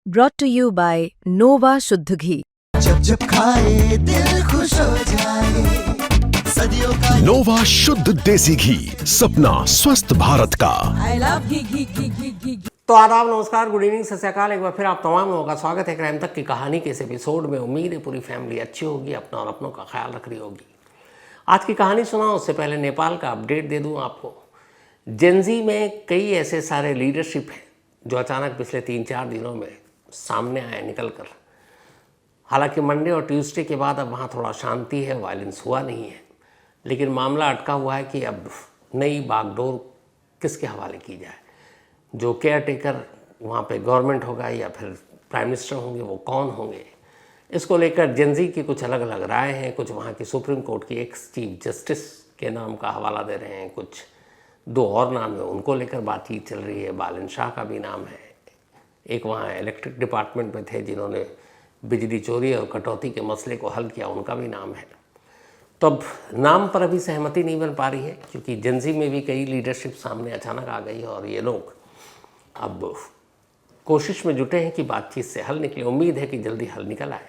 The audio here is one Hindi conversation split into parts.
brought to you by Nova शुद्ध घी। जब जब खाए दिल खुश हो जाए, सदियों का नोवा शुद्ध देसी घी, सपना स्वस्थ भारत का। I love घी। तो आदाब, नमस्कार, गुड इवनिंग, सत श्री अकाल। एक बार फिर आप तमाम लोगों का स्वागत है क्राइम तक की कहानी के इस एपिसोड में। उम्मीद है पूरी फैमिली अच्छी होगी, अपना और अपनों का ख्याल रख रही होगी। आज की कहानी सुनाऊं उससे पहले नेपाल का अपडेट दे दूं आपको। जेनजी में कई ऐसे सारे लीडरशिप हैं जो अचानक पिछले 3-4 दिनों में सामने आए निकल कर। हालांकि मंडे और ट्यूसडे के बाद अब वहाँ थोड़ा शांति है, वायलेंस हुआ नहीं है, लेकिन मामला अटका हुआ है कि अब नई बागडोर किसके हवाले की जाए। जो केयर टेकर वहाँ पे गवर्नमेंट होगा या फिर प्राइम मिनिस्टर होंगे, वो कौन होंगे, इसको लेकर जेनजी की कुछ अलग अलग राय हैं। कुछ वहाँ की सुप्रीम कोर्ट की एक्स चीफ जस्टिस के नाम का हवाला दे रहे हैं, कुछ 2 और नाम है उनको लेकर बातचीत चल रही है। बालन शाह का भी नाम है, एक वहाँ इलेक्ट्रिक डिपार्टमेंट में थे जिन्होंने बिजली चोरी और कटौती के मसले को हल किया, उनका भी नाम है। तो अब नाम पर अभी सहमति नहीं बन पा रही है क्योंकि जेनजी में भी कई लीडरशिप सामने अचानक आ गई है और ये लोग अब कोशिश में जुटे हैं कि बातचीत से हल निकले। उम्मीद है कि जल्दी हल निकल आए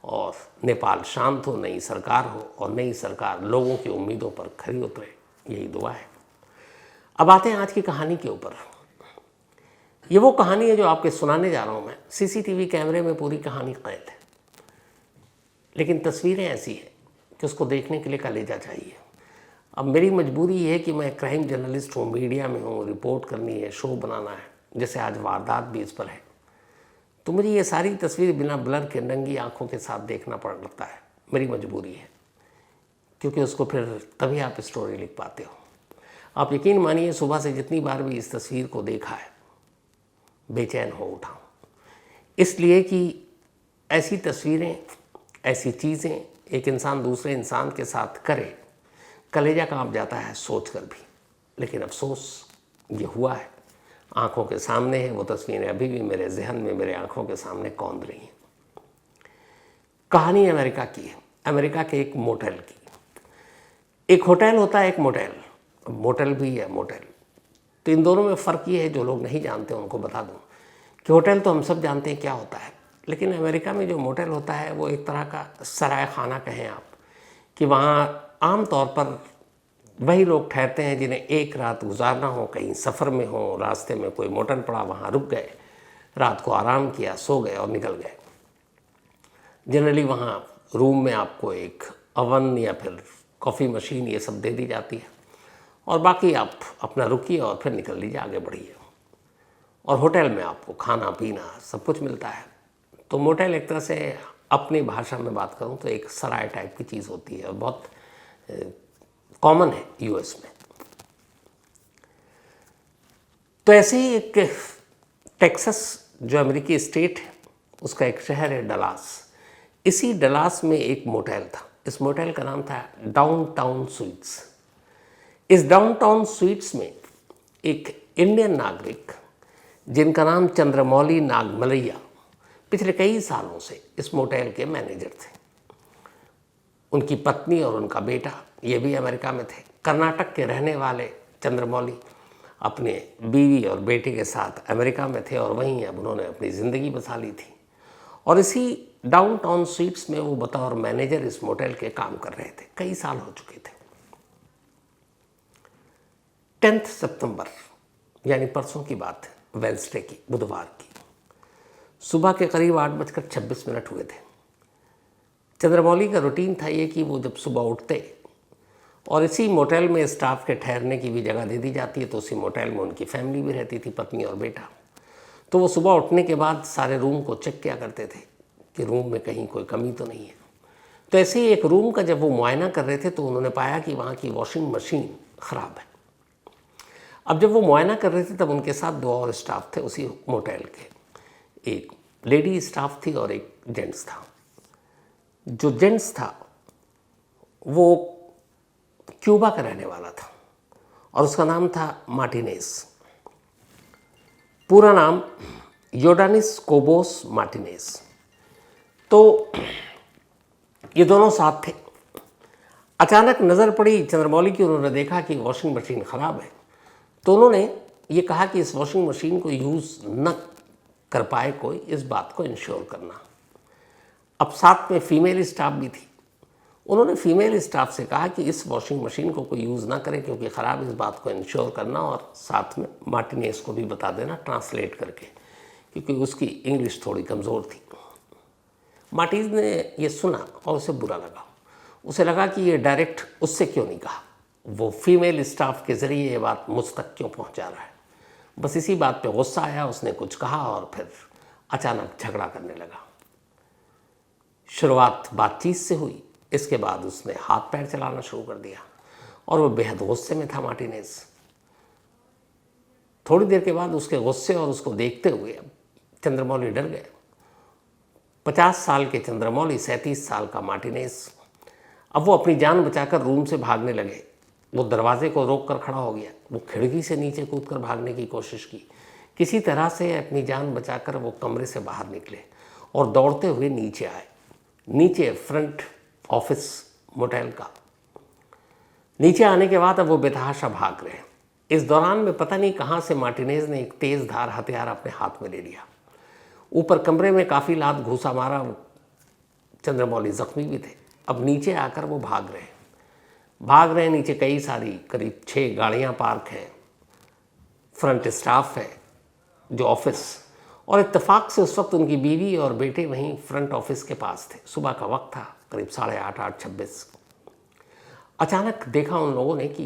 और नेपाल शांत हो, नई सरकार हो और नई सरकार लोगों की उम्मीदों पर खरी उतरे, यही दुआ है। अब आते हैं आज की कहानी के ऊपर। ये वो कहानी है जो आपके सुनाने जा रहा हूँ मैं। सीसीटीवी कैमरे में पूरी कहानी कैद है, लेकिन तस्वीरें ऐसी हैं कि उसको देखने के लिए कलेजा चाहिए। अब मेरी मजबूरी ये है कि मैं क्राइम जर्नलिस्ट हूँ, मीडिया में हूँ, रिपोर्ट करनी है, शो बनाना है, जैसे आज वारदात भी इस पर है। तो मुझे ये सारी तस्वीर बिना ब्लर के नंगी आंखों के साथ देखना पड़ता है, मेरी मजबूरी है, क्योंकि उसको फिर तभी आप स्टोरी लिख पाते हो। आप यकीन मानिए, सुबह से जितनी बार भी इस तस्वीर को देखा है बेचैन हो उठा हूँ, इसलिए कि ऐसी तस्वीरें, ऐसी चीज़ें एक इंसान दूसरे इंसान के साथ करे, कलेजा कांप जाता है सोच कर भी। लेकिन अफसोस ये हुआ है, आंखों के सामने है। वो तस्वीरें अभी भी मेरे जहन में, मेरे आंखों के सामने कौंध रही हैं। कहानी अमेरिका की है, अमेरिका के एक मोटेल की। एक होटल होता है, एक मोटेल। मोटेल भी है मोटेल। तो इन दोनों में फ़र्क ये है, जो लोग नहीं जानते उनको बता दूं कि होटल तो हम सब जानते हैं क्या होता है, लेकिन अमेरिका में जो मोटेल होता है वो एक तरह का सराय खाना कहें आप, कि वहाँ आम तौर पर वही लोग ठहरते हैं जिन्हें एक रात गुजारना हो, कहीं सफ़र में हो, रास्ते में कोई मोटल पड़ा, वहाँ रुक गए, रात को आराम किया, सो गए और निकल गए। जनरली वहाँ रूम में आपको एक अवन या फिर कॉफ़ी मशीन ये सब दे दी जाती है और बाकी आप अपना रुकिए और फिर निकल लीजिए, आगे बढ़िए। और होटल में आपको खाना पीना सब कुछ मिलता है। तो मोटेल एक तरह से, अपनी भाषा में बात करूं तो एक सराय टाइप की चीज़ होती है और बहुत कॉमन है यूएस में। तो ऐसे ही एक टेक्सास जो अमेरिकी स्टेट है, उसका एक शहर है डलास। इसी डलास में एक मोटेल था। इस मोटेल का नाम था डाउनटाउन स्वीट्स। इस डाउनटाउन स्वीट्स में एक इंडियन नागरिक जिनका नाम चंद्रमौली नागमलैया पिछले कई सालों से इस मोटेल के मैनेजर थे। उनकी पत्नी और उनका बेटा ये भी अमेरिका में थे। कर्नाटक के रहने वाले चंद्रमौली अपने बीवी और बेटे के साथ अमेरिका में थे और वहीं अब उन्होंने अपनी ज़िंदगी बसा ली थी। और इसी डाउनटाउन स्वीट्स में वो बतौर मैनेजर इस मोटेल के काम कर रहे थे। कई साल हो चुके थे। 10 सितंबर यानी परसों की बात है, वेडनेसडे की, बुधवार की सुबह के करीब 8:26 हुए थे। चंद्रमौली का रूटीन था ये कि वो जब सुबह उठते और इसी मोटेल में स्टाफ के ठहरने की भी जगह दे दी जाती है, तो उसी मोटेल में उनकी फैमिली भी रहती थी, पत्नी और बेटा। तो वो सुबह उठने के बाद सारे रूम को चेक किया करते थे कि रूम में कहीं कोई कमी तो नहीं है। तो ऐसे ही एक रूम का जब वो मुआयना कर रहे थे तो उन्होंने पाया कि वहाँ की वॉशिंग मशीन ख़राब है। अब जब वो मुआयना कर रहे थे तब उनके साथ 2 और स्टाफ थे उसी मोटेल के। एक लेडी स्टाफ थी और एक जेंट्स था। जो जेंट्स था वो क्यूबा का रहने वाला था और उसका नाम था मार्टिनेज। पूरा नाम योडानिस कोबोस मार्टिनेज। तो ये दोनों साथ थे। अचानक नज़र पड़ी चंद्रमौली की, उन्होंने देखा कि वॉशिंग मशीन ख़राब है। तो उन्होंने ये कहा कि इस वॉशिंग मशीन को यूज़ न कर पाए कोई इस बात को इंश्योर करना। अब साथ में फीमेल स्टाफ भी थी। उन्होंने फीमेल स्टाफ से कहा कि इस वॉशिंग मशीन को कोई यूज़ ना करे क्योंकि ख़राब, इस बात को इंश्योर करना और साथ में मार्टिनेज को भी बता देना ट्रांसलेट करके, क्योंकि उसकी इंग्लिश थोड़ी कमज़ोर थी। मार्टिनेज ने ये सुना और उसे बुरा लगा। उसे लगा कि ये डायरेक्ट उससे क्यों नहीं कहा, वो फीमेल स्टाफ के ज़रिए ये बात मुझ तक क्यों पहुंचा रहा है। बस इसी बात पे गुस्सा आया, उसने कुछ कहा और फिर अचानक झगड़ा करने लगा। शुरुआत बातचीत से हुई, इसके बाद उसने हाथ पैर चलाना शुरू कर दिया और वो बेहद गुस्से में था मार्टिनेज। थोड़ी देर के बाद उसके गुस्से और उसको देखते हुए चंद्रमौली डर गए। 50 साल के चंद्रमौली, 37 साल का मार्टिनेज। अब वो अपनी जान बचाकर रूम से भागने लगे। वो दरवाजे को रोक कर खड़ा हो गया। वो खिड़की से नीचे कूदकर भागने की कोशिश की। किसी तरह से अपनी जान बचाकर वो कमरे से बाहर निकले और दौड़ते हुए नीचे आए। नीचे फ्रंट ऑफिस मोटेल का। नीचे आने के बाद अब वो बेतहाशा भाग रहे हैं। इस दौरान में पता नहीं कहाँ से मार्टिनेज ने एक तेज धार हथियार अपने हाथ में ले लिया। ऊपर कमरे में काफ़ी लात घूसा मारा। चंद्रमौली जख्मी भी थे। अब नीचे आकर वो भाग रहे हैं। नीचे कई सारी करीब 6 गाड़ियाँ पार्क हैं। फ्रंट स्टाफ है जो ऑफिस, और इत्तेफाक से उस वक्त उनकी बीवी और बेटे वहीं फ्रंट ऑफिस के पास थे। सुबह का वक्त था, करीब 8:30, 8:26। अचानक देखा उन लोगों ने कि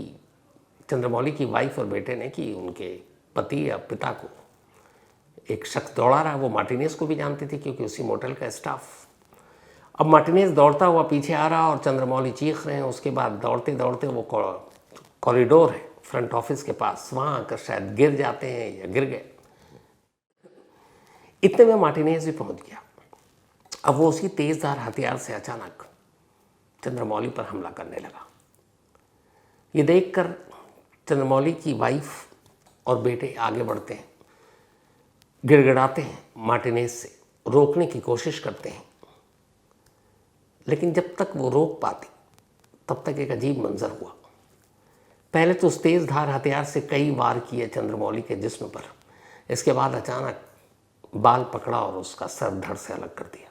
चंद्रमौली की वाइफ और बेटे ने कि उनके पति या पिता को एक शख्स दौड़ा रहा है। वो मार्टिनेज को भी जानती थी क्योंकि उसी मोटेल का स्टाफ। अब मार्टिनेज दौड़ता हुआ पीछे आ रहा और चंद्रमौली चीख रहे हैं। उसके बाद दौड़ते दौड़ते वो कॉरिडोर है फ्रंट ऑफिस के पास, वहाँ आकर शायद गिर जाते हैं या गिर गए। इतने में मार्टिनेज भी पहुँच गया। अब वो उसी तेजधार हथियार से अचानक चंद्रमौली पर हमला करने लगा। ये देखकर चंद्रमौली की वाइफ और बेटे आगे बढ़ते हैं, गिड़गिड़ाते हैं, मार्टिनेज से रोकने की कोशिश करते हैं। लेकिन जब तक वो रोक पाती तब तक एक अजीब मंजर हुआ। पहले तो उस तेज धार हथियार से कई वार किए चंद्रमौली के जिस्म पर। इसके बाद अचानक बाल पकड़ा और उसका सर धड़ से अलग कर दिया।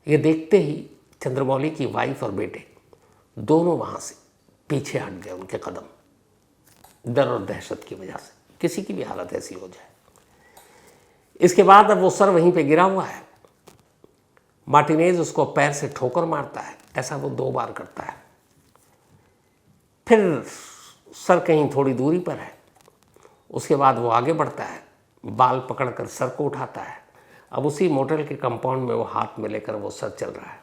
ये देखते ही चंद्रमौली की वाइफ और बेटे दोनों वहाँ से पीछे हट गए। उनके कदम डर और दहशत की वजह से, किसी की भी हालत ऐसी हो जाए। इसके बाद अब वो सर वहीं पे गिरा हुआ है। मार्टिनेज उसको पैर से ठोकर मारता है। ऐसा वो 2 बार करता है। फिर सर कहीं थोड़ी दूरी पर है। उसके बाद वो आगे बढ़ता है, बाल पकड़कर सर को उठाता है। अब उसी मोटेल के कंपाउंड में वो हाथ में लेकर वो सर चल रहा है।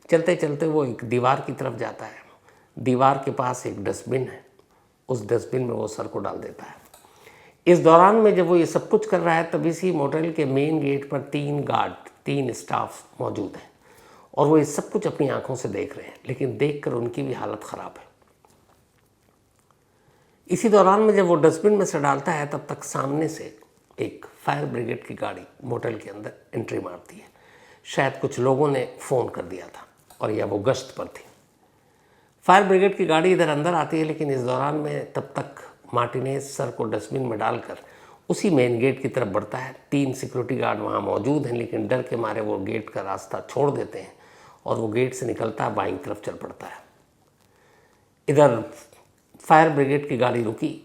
चलते चलते वो एक दीवार की तरफ जाता है। दीवार के पास एक डस्टबिन है। उस डस्टबिन में वो सर को डाल देता है। इस दौरान में जब वो ये सब कुछ कर रहा है तब इसी मोटेल के मेन गेट पर 3 गार्ड, 3 स्टाफ मौजूद हैं और वो ये सब कुछ अपनी आंखों से देख रहे हैं। लेकिन देखकर उनकी भी हालत ख़राब है। इसी दौरान में जब वो डस्टबिन में से डालता है तब तक सामने से एक फायर ब्रिगेड की गाड़ी मोटेल के अंदर एंट्री मारती है। शायद कुछ लोगों ने फ़ोन कर दिया था और या वो गश्त पर थी। फायर ब्रिगेड की गाड़ी इधर अंदर आती है। लेकिन इस दौरान में तब तक मार्टिनेज सर को डस्टबिन में डालकर उसी मेन गेट की तरफ बढ़ता है। 3 सिक्योरिटी गार्ड वहाँ मौजूद हैं, लेकिन डर के मारे वो गेट का रास्ता छोड़ देते हैं और वो गेट से निकलता बाईं तरफ चल पड़ता है। इधर फायर ब्रिगेड की गाड़ी रुकी।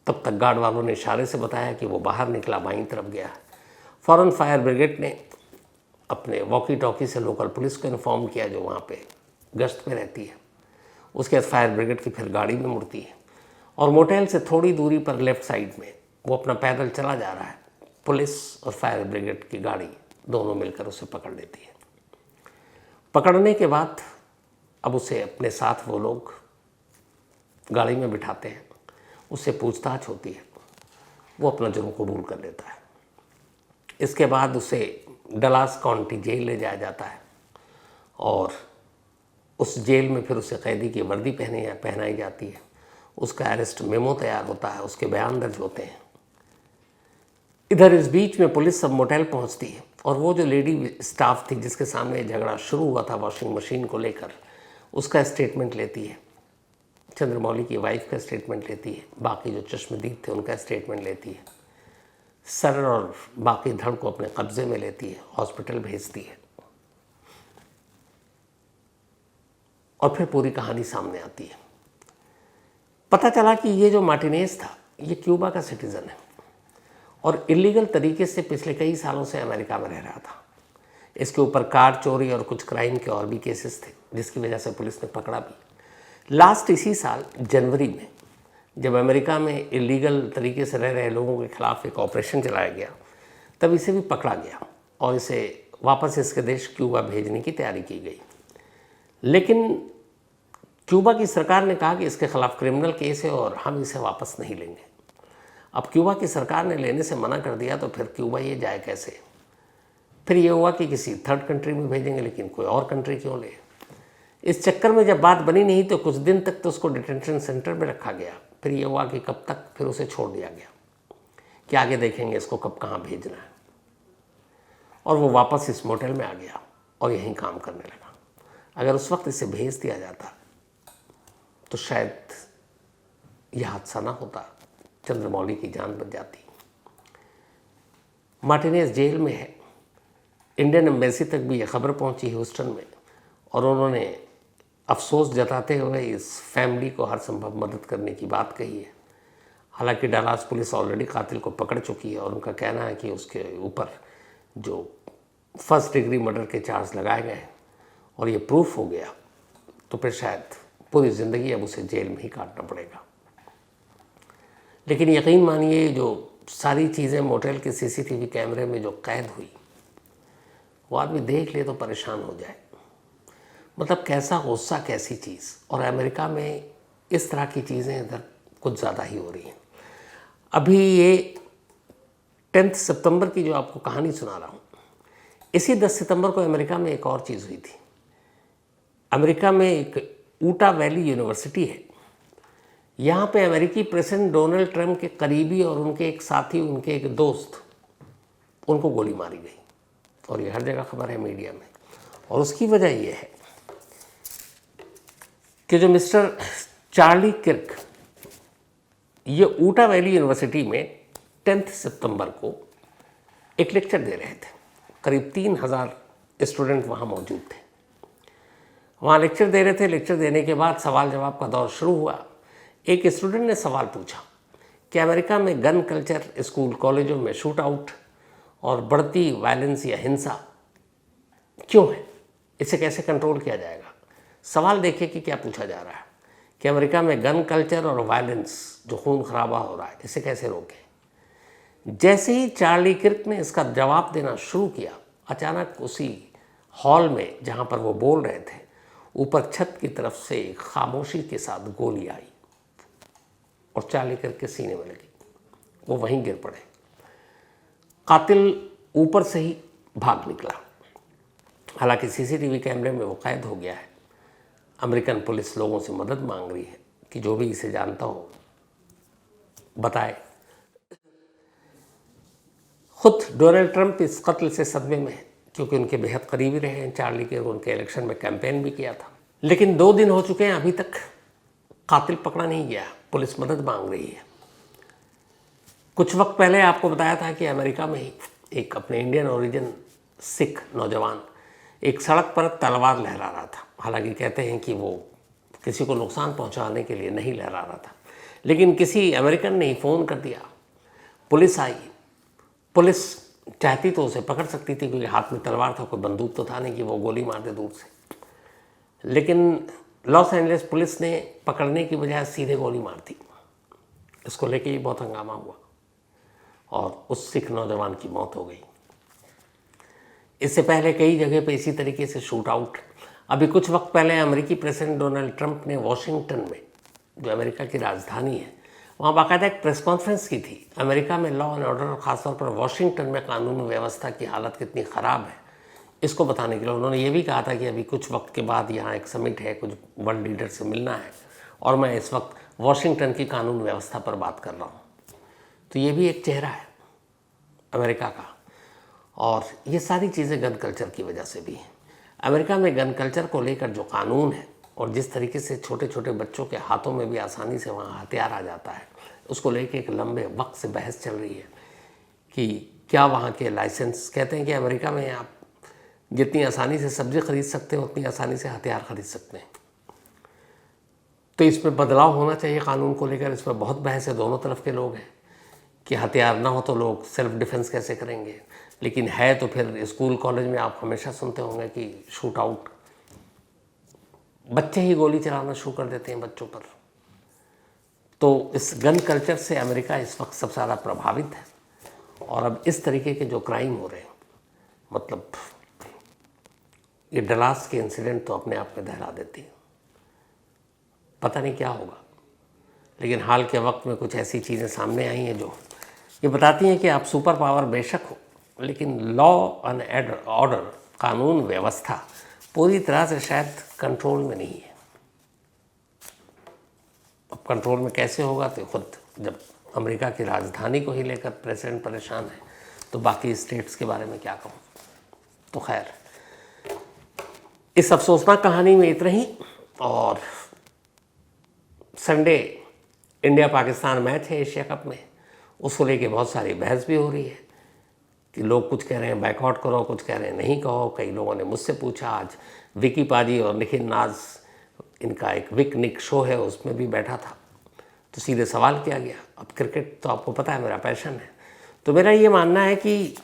तब तक गार्ड वालों ने इशारे से बताया कि वो बाहर निकला, बाईं तरफ गया। फ़ौरन फायर ब्रिगेड ने अपने वॉकी टॉकी से लोकल पुलिस को इन्फॉर्म किया जो वहाँ पे गश्त पे रहती है। उसके बाद फायर ब्रिगेड की फिर गाड़ी में मुड़ती है और मोटेल से थोड़ी दूरी पर लेफ़्ट साइड में वो अपना पैदल चला जा रहा है। पुलिस और फायर ब्रिगेड की गाड़ी दोनों मिलकर उसे पकड़ लेती है। पकड़ने के बाद अब उसे अपने साथ वो लोग गाड़ी में बिठाते हैं। उससे पूछताछ होती है। वो अपना जुर्म कबूल कर लेता है। इसके बाद उसे डलास काउंटी जेल ले जाया जाता है और उस जेल में फिर उसे कैदी की वर्दी पहनाई जाती है। उसका अरेस्ट मेमो तैयार होता है, उसके बयान दर्ज होते हैं। इधर इस बीच में पुलिस सब मोटेल पहुंचती है और वो जो लेडी स्टाफ थी जिसके सामने झगड़ा शुरू हुआ था वॉशिंग मशीन को लेकर, उसका स्टेटमेंट लेती है। चंद्रमौली की वाइफ का स्टेटमेंट लेती है। बाकी जो चश्मदीद थे उनका स्टेटमेंट लेती है। सर और बाकी धड़ को अपने कब्जे में लेती है, हॉस्पिटल भेजती है और फिर पूरी कहानी सामने आती है। पता चला कि ये जो मार्टिनेज था ये क्यूबा का सिटीज़न है और इलीगल तरीके से पिछले कई सालों से अमेरिका में रह रहा था। इसके ऊपर कार चोरी और कुछ क्राइम के और भी केसेस थे, जिसकी वजह से पुलिस ने पकड़ा भी। लास्ट इसी साल जनवरी में जब अमेरिका में इलीगल तरीके से रह रहे लोगों के खिलाफ एक ऑपरेशन चलाया गया, तब इसे भी पकड़ा गया और इसे वापस इसके देश क्यूबा भेजने की तैयारी की गई। लेकिन क्यूबा की सरकार ने कहा कि इसके खिलाफ क्रिमिनल केस है और हम इसे वापस नहीं लेंगे। अब क्यूबा की सरकार ने लेने से मना कर दिया तो फिर क्यूबा ये जाए कैसे? फिर ये हुआ कि किसी थर्ड कंट्री में भेजेंगे, लेकिन कोई और कंट्री क्यों ले? इस चक्कर में जब बात बनी नहीं तो कुछ दिन तक तो उसको डिटेंशन सेंटर में रखा गया। फिर ये हुआ कि कब तक, फिर उसे छोड़ दिया गया कि आगे देखेंगे इसको कब कहाँ भेजना है। और वो वापस इस मोटेल में आ गया और यहीं काम करने लगा। अगर उस वक्त इसे भेज दिया जाता तो शायद यह हादसा ना होता, चंद्रमौली की जान बच जाती। मार्टिनेज जेल में है। इंडियन एम्बेसी तक भी यह खबर पहुंची ह्यूस्टन में और उन्होंने अफसोस जताते हुए इस फैमिली को हर संभव मदद करने की बात कही है। हालांकि डलास पुलिस ऑलरेडी कातिल को पकड़ चुकी है और उनका कहना है कि उसके ऊपर जो फर्स्ट डिग्री मर्डर के चार्ज लगाए गए और ये प्रूफ हो गया तो फिर शायद पूरी ज़िंदगी अब उसे जेल में ही काटना पड़ेगा। लेकिन यकीन मानिए, जो सारी चीज़ें मोटेल के सीसीटीवी कैमरे में जो कैद हुई वो आदमी देख ले तो परेशान हो जाए। मतलब कैसा गुस्सा, कैसी चीज़। और अमेरिका में इस तरह की चीज़ें इधर कुछ ज़्यादा ही हो रही हैं। अभी ये 10 सितंबर की जो आपको कहानी सुना रहा हूँ, इसी 10 सितंबर को अमेरिका में एक और चीज़ हुई थी। अमेरिका में एक ऊटा वैली यूनिवर्सिटी है। यहाँ पे अमेरिकी प्रेसिडेंट डोनाल्ड ट्रंप के करीबी और उनके एक साथी, उनके एक दोस्त, उनको गोली मारी गई और ये हर जगह खबर है मीडिया में। और उसकी वजह ये है कि जो मिस्टर चार्ली किर्क ये ऊटा वैली यूनिवर्सिटी में 10 सितंबर को एक लेक्चर दे रहे थे। करीब 3000 स्टूडेंट वहाँ मौजूद थे। वहाँ लेक्चर दे रहे थे। लेक्चर देने के बाद सवाल जवाब का दौर शुरू हुआ। एक स्टूडेंट ने सवाल पूछा कि अमेरिका में गन कल्चर, स्कूल कॉलेजों में शूट आउट और बढ़ती वायलेंस या हिंसा क्यों है, इसे कैसे कंट्रोल किया जाएगा। सवाल देखिए कि क्या पूछा जा रहा है कि अमेरिका में गन कल्चर और वायलेंस, जो खून खराबा हो रहा है, इसे कैसे रोकें। जैसे ही चार्ली किर्क ने इसका जवाब देना शुरू किया, अचानक उसी हॉल में जहाँ पर वो बोल रहे थे, ऊपर छत की तरफ से खामोशी के साथ गोली आई और चार्ली किर्क के सीने में लगी। वो वहीं गिर पड़े। कातिल ऊपर से ही भाग निकला। हालांकि सीसीटीवी कैमरे में वो कैद हो गया है। अमेरिकन पुलिस लोगों से मदद मांग रही है कि जो भी इसे जानता हो बताए। खुद डोनाल्ड ट्रंप इस कत्ल से सदमे में है, क्योंकि उनके बेहद करीबी रहे हैं चार्ली के, उनके इलेक्शन में कैंपेन भी किया था। लेकिन 2 दिन हो चुके हैं, अभी तक कातिल पकड़ा नहीं गया। पुलिस मदद मांग रही है। कुछ वक्त पहले आपको बताया था कि अमेरिका में ही एक अपने इंडियन ओरिजिन सिख नौजवान एक सड़क पर तलवार लहरा रहा था। हालांकि कहते हैं कि वो किसी को नुकसान पहुंचाने के लिए नहीं लहरा रहा था, लेकिन किसी अमेरिकन ने ही फ़ोन कर दिया। पुलिस आई। पुलिस चाहती तो उसे पकड़ सकती थी, क्योंकि हाथ में तलवार था, कोई बंदूक तो था नहीं कि वो गोली मार दे दूर से। लेकिन लॉस एंजलिस पुलिस ने पकड़ने की बजाय सीधे गोली मार दी। इसको लेके ही बहुत हंगामा हुआ और उस सिख नौजवान की मौत हो गई। इससे पहले कई जगह पे इसी तरीके से शूट आउट। अभी कुछ वक्त पहले अमेरिकी प्रेसिडेंट डोनाल्ड ट्रंप ने वॉशिंगटन में, जो अमेरिका की राजधानी है, वहाँ बाकायदा एक प्रेस कॉन्फ्रेंस की थी। अमेरिका में लॉ एंड ऑर्डर और ख़ासतौर पर वॉशिंगटन में कानून व्यवस्था की हालत कितनी ख़राब है, इसको बताने के लिए उन्होंने ये भी कहा था कि अभी कुछ वक्त के बाद यहाँ एक समिट है, कुछ वर्ल्ड लीडर से मिलना है और मैं इस वक्त वॉशिंगटन की कानून व्यवस्था पर बात कर रहा हूँ। तो ये भी एक चेहरा है अमेरिका का। और ये सारी चीज़ें गन कल्चर की वजह से भी हैं। अमेरिका में गन कल्चर को लेकर जो कानून है और जिस तरीके से छोटे छोटे बच्चों के हाथों में भी आसानी से वहाँ हथियार आ जाता है, उसको लेकर एक लंबे वक्त से बहस चल रही है कि क्या वहाँ के लाइसेंस, कहते हैं कि अमेरिका में आप जितनी आसानी से सब्ज़ी खरीद सकते हैं उतनी आसानी से हथियार खरीद सकते हैं। तो इसमें बदलाव होना चाहिए कानून को लेकर। इसमें बहुत बहस है, दोनों तरफ के लोग हैं कि हथियार ना हो तो लोग सेल्फ डिफेंस कैसे करेंगे, लेकिन है तो फिर स्कूल कॉलेज में आप हमेशा सुनते होंगे कि शूट आउट, बच्चे ही गोली चलाना शुरू कर देते हैं बच्चों पर। तो इस गन कल्चर से अमेरिका इस वक्त सबसे ज़्यादा प्रभावित है। और अब इस तरीके के जो क्राइम हो रहे हैं, मतलब ये डलास के इंसिडेंट तो अपने आप में दहला देती है। पता नहीं क्या होगा, लेकिन हाल के वक्त में कुछ ऐसी चीज़ें सामने आई हैं जो ये बताती हैं कि आप सुपर पावर बेशक हो, लेकिन लॉ एंड ऑर्डर, कानून व्यवस्था पूरी तरह से शायद कंट्रोल में नहीं है। अब कंट्रोल में कैसे होगा तो खुद जब अमेरिका की राजधानी को ही लेकर प्रेसिडेंट परेशान है तो बाकी स्टेट्स के बारे में क्या कहूँ। तो खैर, इस अफसोसनाक कहानी में इतना ही। और संडे इंडिया पाकिस्तान मैच है एशिया कप में, उसको लेके बहुत सारी बहस भी हो रही है कि लोग कुछ कह रहे हैं बैकआउट करो, कुछ कह रहे हैं नहीं कहो। कई लोगों ने मुझसे पूछा, आज विकी पाजी और निखिल नाज, इनका एक विक निक शो है, उसमें भी बैठा था, तो सीधे सवाल किया गया। अब क्रिकेट तो आपको पता है मेरा पैशन है, तो मेरा ये मानना है कि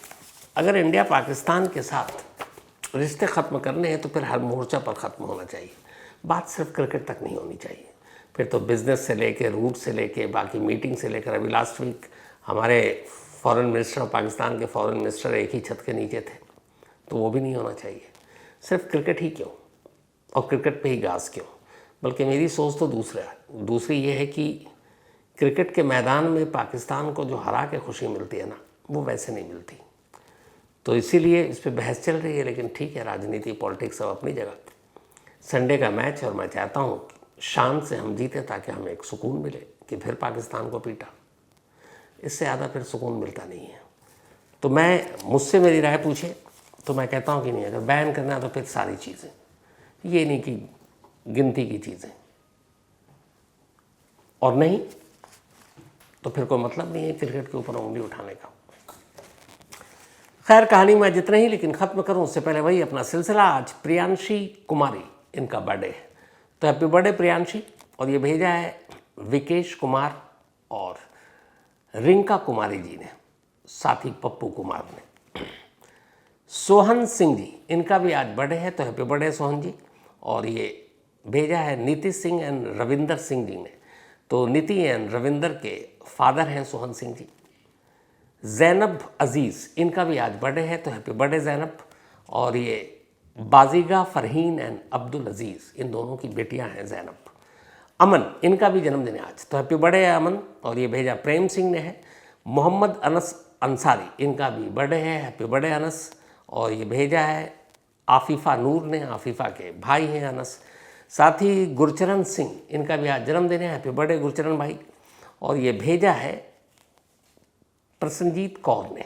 अगर इंडिया पाकिस्तान के साथ रिश्ते ख़त्म करने हैं तो फिर हर मोर्चा पर ख़त्म होना चाहिए। बात सिर्फ क्रिकेट तक नहीं होनी चाहिए, फिर तो बिज़नेस से लेके, रूट से लेके, बाकी मीटिंग से लेकर। अभी लास्ट वीक हमारे फॉरेन मिनिस्टर और पाकिस्तान के फॉरेन मिनिस्टर एक ही छत के नीचे थे, तो वो भी नहीं होना चाहिए। सिर्फ क्रिकेट ही क्यों, और क्रिकेट पे ही गाज क्यों। बल्कि मेरी सोच तो दूसरी ये है कि क्रिकेट के मैदान में पाकिस्तान को जो हरा के खुशी मिलती है ना, वो वैसे नहीं मिलती। तो इसीलिए इस पर बहस चल रही है, लेकिन ठीक है, राजनीति पॉलिटिक्स सब अपनी जगह। संडे का मैच, और मैं चाहता हूँ शान से हम जीते ताकि हमें एक सुकून मिले कि फिर पाकिस्तान को पीटा। इससे ज़्यादा फिर सुकून मिलता नहीं है। तो मुझसे मेरी राय पूछे तो मैं कहता हूँ कि नहीं, अगर बैन करना है तो फिर सारी चीज़ें, ये नहीं कि गिनती की चीज़ें, और नहीं तो फिर कोई मतलब नहीं है क्रिकेट के ऊपर उंगली उठाने का। खैर, कहानी में जितना ही, लेकिन ख़त्म करूं उससे पहले वही अपना सिलसिला। आज प्रियांशी कुमारी, इनका बर्थडे है, तो हैप्पी बर्थडे प्रियांशी। और ये भेजा है विकेश कुमार और रिंका कुमारी जी ने, साथ ही पप्पू कुमार ने। सोहन सिंह जी, इनका भी आज बर्थडे है, तो हैप्पी बर्थडे सोहन जी। और ये भेजा है नीति सिंह एंड रविंदर सिंह जी ने, तो नीति एंड रविंदर के फादर हैं सोहन सिंह जी। ज़ैनब अज़ीज़, इनका भी आज बर्थडे है, तो हैप्पी बर्थडे ज़ैनब। और ये बाजिगा फ़रहीन एंड अब्दुल अज़ीज़, इन दोनों की बेटियां हैं ज़ैनब। अमन, इनका भी जन्मदिन है आज, तो हैप्पी बर्थडे है अमन। और ये भेजा प्रेम सिंह ने है। मोहम्मद अनस अंसारी, इनका भी बर्थडे है, हैप्पी बर्थडे अनस। और ये भेजा है आफिफ़ा नूर ने, आफिफ़ा के भाई हैं अनस। साथ ही गुरचरण सिंह, इनका भी आज जन्मदिन है, हैप्पी बर्थडे गुरचरण भाई। और ये भेजा है प्रसन्नजीत कौर ने।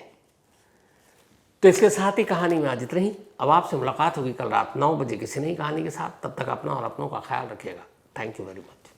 तो इसके साथ ही कहानी में आज इतना ही। अब आपसे मुलाकात होगी कल रात 9 बजे किसी नई कहानी के साथ। तब तक अपना और अपनों का ख्याल रखिएगा। Thank you very much.